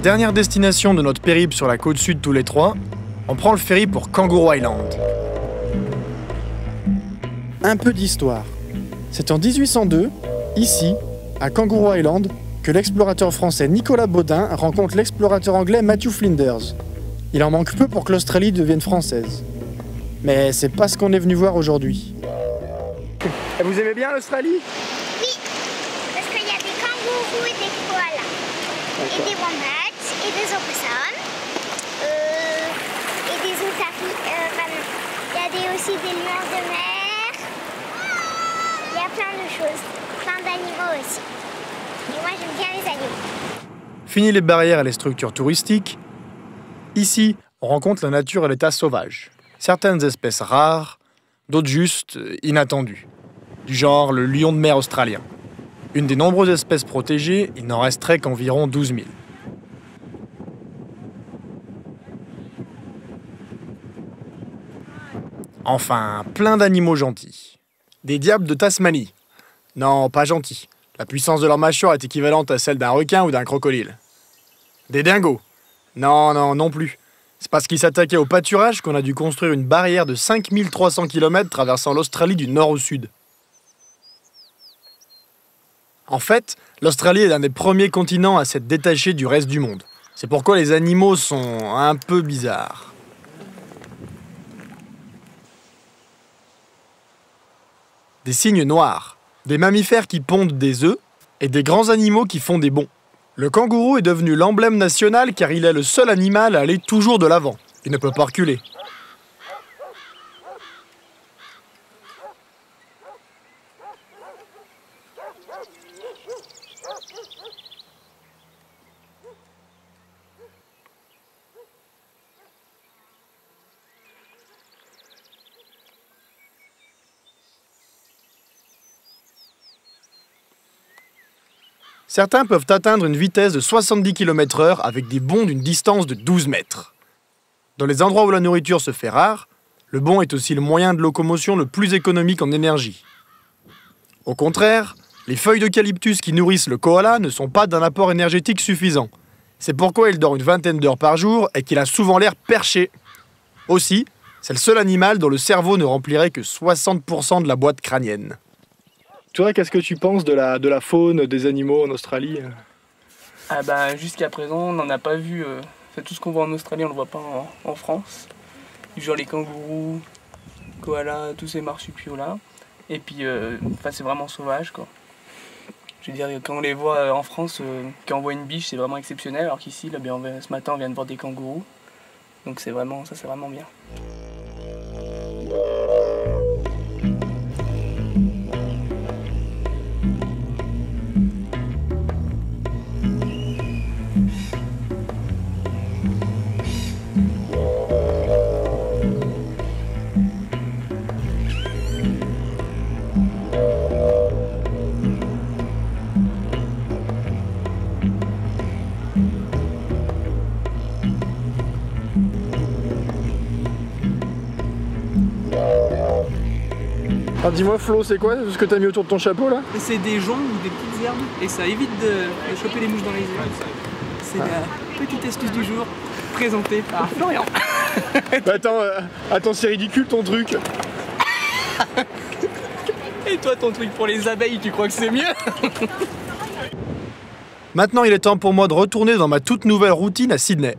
Dernière destination de notre périple sur la côte sud tous les trois, on prend le ferry pour Kangaroo Island. Un peu d'histoire. C'est en 1802, ici, à Kangaroo Island, que l'explorateur français Nicolas Baudin rencontre l'explorateur anglais Matthew Flinders. Il en manque peu pour que l'Australie devienne française. Mais c'est pas ce qu'on est venu voir aujourd'hui. Vous aimez bien l'Australie? Oui, parce qu'il y a des kangourous et des koalas. Et des wombats et des opossums. Et des otaries. Il y a aussi des lions de mer. Il y a plein de choses. Plein d'animaux aussi. Et moi j'aime bien les animaux. Fini les barrières et les structures touristiques. Ici, on rencontre la nature à l'état sauvage. Certaines espèces rares, d'autres juste inattendues. Du genre le lion de mer australien. Une des nombreuses espèces protégées, il n'en resterait qu'environ 12 000. Enfin, plein d'animaux gentils. Des diables de Tasmanie. Non, pas gentils. La puissance de leur mâchoire est équivalente à celle d'un requin ou d'un crocodile. Des dingos. Non plus. C'est parce qu'ils s'attaquaient au pâturage qu'on a dû construire une barrière de 5300 km traversant l'Australie du nord au sud. En fait, l'Australie est l'un des premiers continents à s'être détaché du reste du monde. C'est pourquoi les animaux sont un peu bizarres. Des cygnes noirs, des mammifères qui pondent des œufs et des grands animaux qui font des bonds. Le kangourou est devenu l'emblème national car il est le seul animal à aller toujours de l'avant. Il ne peut pas reculer. Certains peuvent atteindre une vitesse de 70 km/h avec des bonds d'une distance de 12 mètres. Dans les endroits où la nourriture se fait rare, le bond est aussi le moyen de locomotion le plus économique en énergie. Au contraire, les feuilles d'eucalyptus qui nourrissent le koala ne sont pas d'un apport énergétique suffisant. C'est pourquoi il dort une vingtaine d'heures par jour et qu'il a souvent l'air perché. Aussi, c'est le seul animal dont le cerveau ne remplirait que 60% de la boîte crânienne. Toi, qu'est-ce que tu penses de la faune, des animaux en Australie? Jusqu'à présent, on n'en a pas vu. Tout ce qu'on voit en Australie, on ne le voit pas en France. Du genre les kangourous, koalas, tous ces marsupiaux-là. Et puis, c'est vraiment sauvage, quoi. Je veux dire, quand on les voit en France, quand on voit une biche, c'est vraiment exceptionnel. Alors qu'ici, ce matin, on vient de voir des kangourous. Donc c'est vraiment bien. Alors dis-moi Flo, c'est quoi ce que t'as mis autour de ton chapeau là? C'est des joncs ou des petites herbes et ça évite de choper les mouches dans les yeux. C'est la petite astuce du jour présentée par Florian. Attends, c'est ridicule ton truc. Et toi ton truc pour les abeilles, tu crois que c'est mieux? Maintenant il est temps pour moi de retourner dans ma toute nouvelle routine à Sydney.